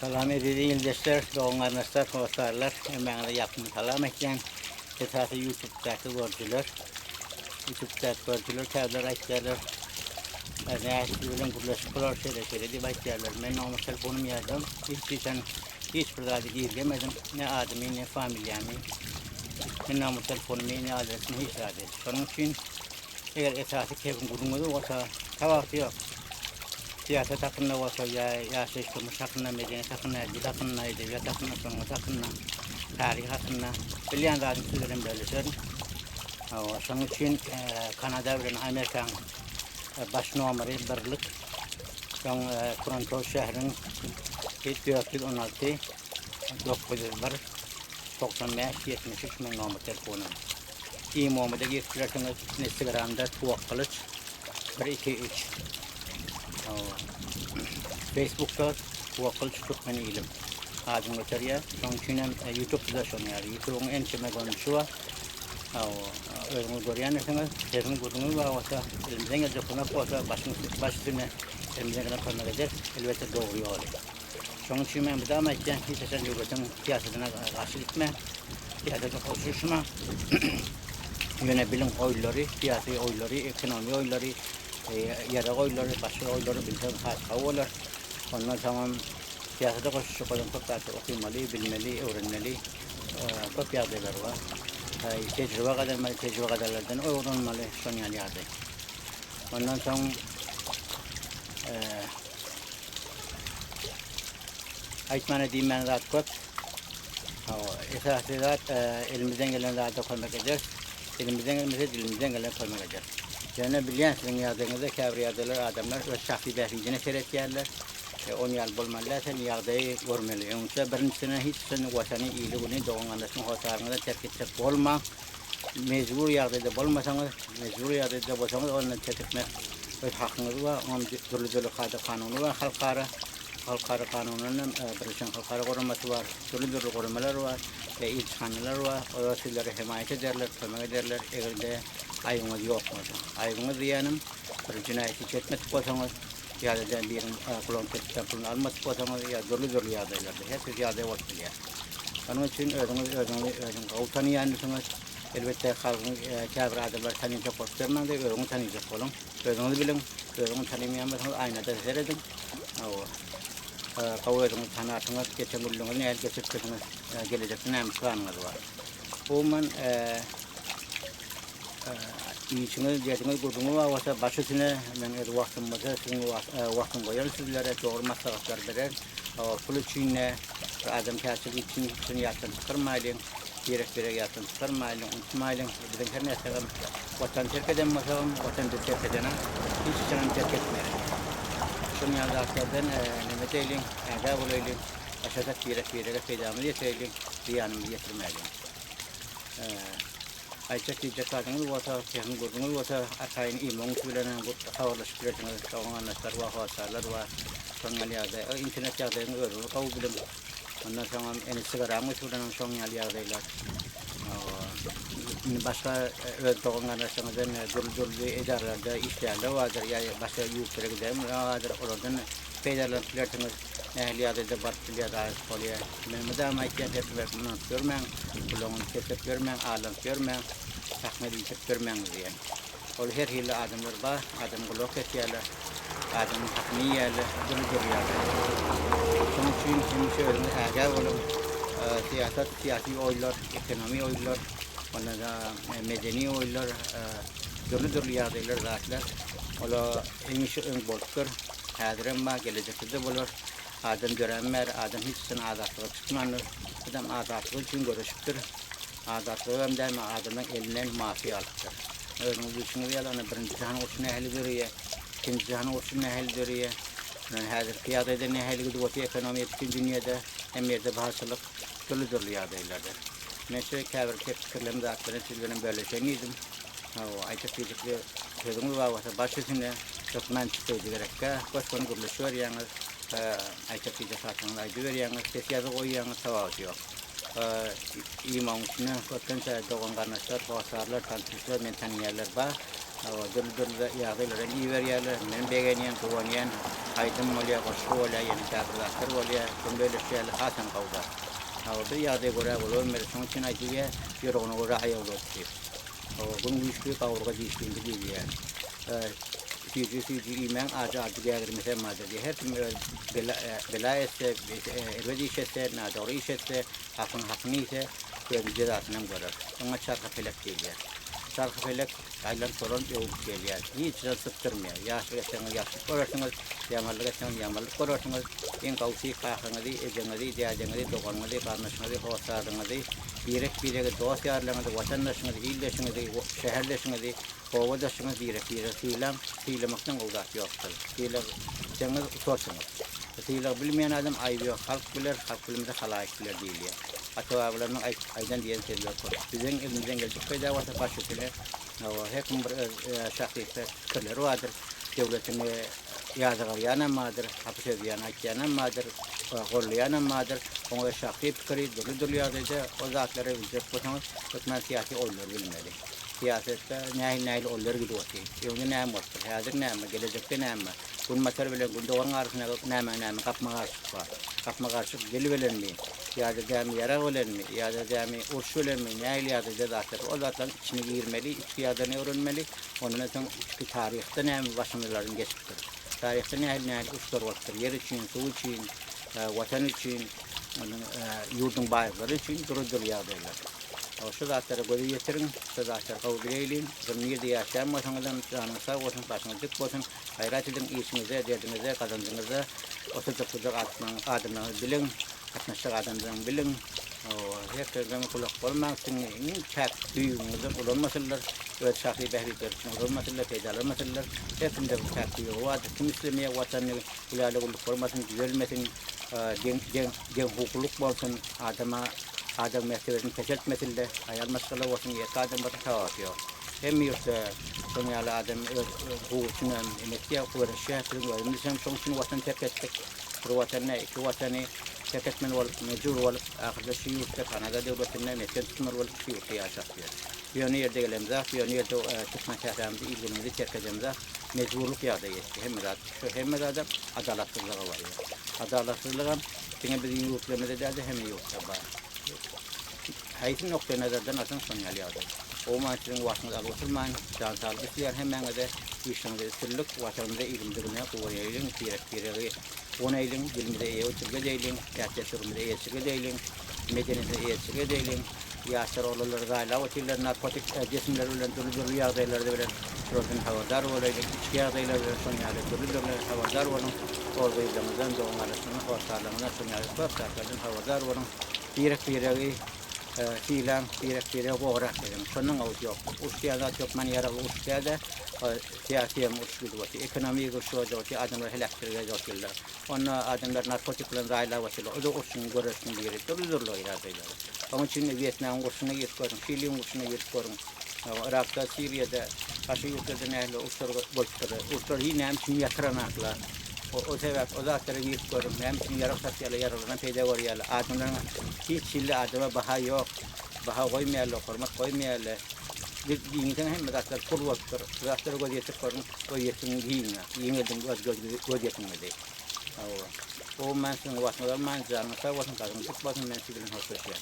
Salam edildiği ildeşler, doğum kardeşler, dostlarlar, emeğine yapım salam etken, esası YouTube'daki görücüler, kağıtlar açtılar. Ne açtılar, kurlaşıklar, şeyler diye başlarlar. Ben onu telefonum yazdım. Hiç bir daha girmedim. Ne adımı, ne familyamı, ne namı telefonumu, ne adresimi hiç adres. Onun için eğer esası kevin kurulmadı olsa, tavafı yok. Siyaset hakkında olsa ya seçilmiş hakkında, medeniyet hakkında, dil hakkında, edebiyat hakkında, sanat hakkında, tarih hakkında bilen zaten sizlerin böylesin. Onun için Kanada ve Amerikan baş numarı birlik son Toronto şehrin 416 901 95 73 bin numara telefonu. İmamı da getirirseniz Instagram'da Tuğak Kılıç 123. Facebook'ta Tuğakıl Türkmen ilim. Adım götürüyor. Onun için YouTube'da şunu yani. YouTube'un en çime konusu var. Özümü görüyorsanız, sesini kurduğunuz var olsa, elimizden gelecek konak olsa, başüstüne elimizden gelen konak eder, elbette doğru yol. Onun için ben bir daha etken, hiç eser yürütün siyasetine karşı gitme, siyasete koşuşma, yönebilim oyları, siyasi oyları, ekonomi oyları, yerel oyları, başka oyları bilsen harika olur. Ondan sonra siyasete koşuşu kadar çok daha okumalı, bilmeli, öğrenmeli, çok yardılar var. Tecrübe kadarlardan öğrenmeli, son yardı. Ondan sonra aytmana diyeyim ben rahat kot. Esası rahat elimizden gelen rahatı koymak edeceğiz. Elimizden gelmese dilimizden gelen koymak edeceğiz. Yani bilen sizin yardımınızda kâbri yardılar adamlar ve şahsi behricine seyret yerler. On yıl bulmalılar, sen yardayı görmeli. Yoksa birincisine hiç senin vatanı iyiliğini doğum anlasını hotarını terk edecek olma. Mecbur yardayda bulmasanız, mecbur yardayda bulsanız ondan çekmek öz hakkınız var. Onun türlü kanunu var, halkara kanununun Birleşen Halkara koruması var, türlü korumalar var, ilçhaneler var. O sizlere himayet ederler, kömek ederler. Eğer de aygınız yok mu? Aygınız diyenim, bir cinayeti çekmek olsanız, ya da bir kulağın tetkikten alması olsanız, ya türlü yardaylarda. Hepsi yarday olsun. Onun için özünüz kavtanı yanlısınız. Elbette halkın kâbir adamlar tanıyacak olsunlar da özünü tanıyacak olun. Özünüzü bilin, özünü tanımayanlarsanız aynada seyredin. Kavuyduğunuz tanırsınız, geçen yılınızın el geçirtiniz, gelecekte neymiş planınız var. Oğuman iyisiniz, diyetiniz, kurduğunuz varsa başüstüne ben vaktimizi, sizin vaktin koyarım sizlere, doğru maslahatlar verer. Pul içine, adam kâsili için yatın çıkarmayın, gerek yatın çıkarmayın, unutmayın. Bizim her neyse vatan terk edin bakalım, vatan terk edene hiç canım terk etmeyin. Şunu yazarlardan nimet eyleyin, eda bulayın, aşağıda gerek peydamı yeteyin, ziyanımı getirmeyin. Ayçak diyecek kadınız varsa, kesin gördüğünüz varsa, akayın imanı söylenen havalaşıp gireciniz, savunanlar var, hasarlar var. Sonra yazdı, internet yazdığı öğrenir, kavu bilim. Ondan sonra en sigaramı söylenen son yazdılar. Başka doğumlardan dolu ederlerde işlerler vardır. Yani başka yurtlara gidelim vardır. Oradan peyderler filertiniz ehliyatı da barkıliyat ait oluyor. Ben de ama ihtiyaç etmekten görmem. Kulağını kesip görmem, ağlam görmem. Takmedi içip görmem diyen. Ol her hille adamlar var. Adam kulak etiyorlar. Adamın takmı yerler. Bunu görüyorlar. Onun için şimdi söylediğimiz ağır olun. Siyasi oylar, ekonomi oylar. Ondan da medeni oylar, türlü yardımlar zaten. Ola emiş ön bolkur, hadırım var, gelecekte de bulur. Adam görenler, adam hiç sen azatlığı çıkmanır. Adam azatlığı için görüşüktür. Azatlığı hem de adamın elinden maafi alıktır. Öğrenci için yalanı birinci cihan olsun ehli görüyor, ikinci cihan olsun ehli görüyor. Hadir kıyada eden ehli güdüvati ekonomi etkin dünyada hem yerde bahasılık türlü yardımlardır. Neyse kâbir tepkilerim de aktarın sizlerin böyle şeyinizdim. Ayçak diyecekli sözümüz var varsa başüstüne çok mantıklıydı gerekse. Başkanı gürleşiyor yalnız. Ayçak diyecek hakkında aydı ver yalnız. Ses yazı koyu yalnız tavası yok. İmam içine bakınca doğan kardeşler, basarlar, tanışlar, men tanıyarlar var. dul yağdaylar iyi ver yerler men begeniyen tuvanyen aytım olya koşu olya yani çakırlar olya böyle şeyler hasan kavda da yağday göre olur mer son için aytıya yorunu göre hayal olur bunun güçlü kavurga dişliğinde değil yani Fiji imen aja diğer mesela madde her tüm bela ise ervedi ise na doğru ise hakın ise böyle cezasını görür. Ama çarkı felek değil ya. Çarkı felek aylan sorun yok değil ya. Hiç sıktırmıyor. Yaşlı görürsünüz, yamallık görürsünüz. En kavsi kahınızı, ecenizi, diyacenizi, dokanınızı, karnışınızı, hoşlarınızı, birek dosyarlarınızı, vatandaşınızı, illeşinizi, şehirleşinizi, kovadaşınızı silemaktan uzak yoktur. Silemek sorsunuz. Silemek bilmeyen adam ayıbıyor. Halk bilir, halk bilimde halayık bilir değil ya. Atau bulanın aydan diyen seriyor. Bizim elimizden gelecek fayda varsa başlıyor. Hekim şahsiyetler fikirleri vardır. Devletin yazığı yanamadır, hapis yanamadır, kollayanamadır. Ona şahsiyet fikri dolu yazıcı o zatları bilecek olsanız hükümet siyasi oylar bilmeli. Siyasette nehil oylar gidiyor. Yolda ne vardır, hazır ne var, gelecekte ne var. Bunun materi bile doğan arasında ne kapma karşı geliveler mi? Ya da cami yara olan mı? Ya da cami urş olan mı? Nehil yazıcı zatları o zatların içine girmeli, içki yadını öğrenmeli. Onun için içki tarihte ne başımızların geçmiştir. Tarihte nehil uçlar vardır. Yer için, su için, vatan için, yurdun bayrakları için durdur yağdaylar. Şu zatları göre getirin, şu zatları kabul edelim. Zımniyede yaşayanmasanızdan canın sağ olsun, başınız dik olsun. Hayrat edin, iyisinize, derdinize, kazancınıza, oturcuk adımlarını bilin, katnaşık adımlarını bilin. Herkesten kulak olmaksın, pek büyüğünüzden olmasınlar. Öyle şahsi behlikler için olmasınlar, faydalanmasınlar. Hepimde bu pek büyüğü vardır. Kim istemeye vatanını ilerle kulluk olmasın, düzelmesin, hukukluk olsun, adam meselerini keşfetmesinler. Hayal mesele olsun, yeka adam batı tavakıyor. Hem yoksa sonyalı adam hukukçunun emekliye uğraşıyor. Bizim son için vatan terk ettik. Bu vatanı, iki vatanı terk etmen mecbur olup ahırda şiyurtta Kanada devletine mesken tutmalı olup şiyurtta yaşatıyor. Bir yönü yerde gelemizde, bir yönü yerde tutma şehrimizde ilgimizi terk edemizde mecburluk yağda yetti. Hem de adalatsızlığı var ya. Adalatsızlığı yine bizim yurtlarımızda da hem yurtta var. Hayatın noktaya nazardan asın sonyalı yağda. O maçların vatanı alışılman, cansal güçler hemen de işinize üstünlük, vatanımıza ilimlerine kuvvetleyin, pirek ona eylin, dilimize iyi uçurga deylin, gerçeklerimize iyi uçurga deylin, medeniyete iyi uçurga deylin, yaşar oğulları gayla otiller, narkotik cisimler ulan dolu yağdaylarda bilen şurasının havadar olayla, içki yağdaylarda sonyalı dolu havadar olun, orada izlemizden doğum arasının ortalığına sonyalı baktarlardan havadar olun, pirek Pirek boğrak dedim. Sonun avut yok. Uçkiyada yok man yara uçkiyada siyasiye uçkidu var. Ekonomik uçkidu var. Adamlar helaktirge yok. Onlar adamlar narkotiklerin rayla var. O da uçsun görürsün biri. Durulur iradeyler. Onun için Vietnam uçsuna yetkiyorum. Şili uçsuna yetkiyorum. Irak'ta, Suriye'de, karşı ülkede neyle uçlar yine hem için yatıranaklar. O sebep o zatları yetkiyorum. Hem için yararlanan peyda var yerler. Adamların hiç şilli adama baha yok. Baha koymayarlar, hormat koymayarlar. Dinten hem zatlar kul vaktır. Zatları göz yetirkiyorum. O yetin giyinle. Yiğinledim göz yetinmedi. O mensin vasmadan men canı sağ olsun, kadın tık basın men sivilin hoşlaşıyor.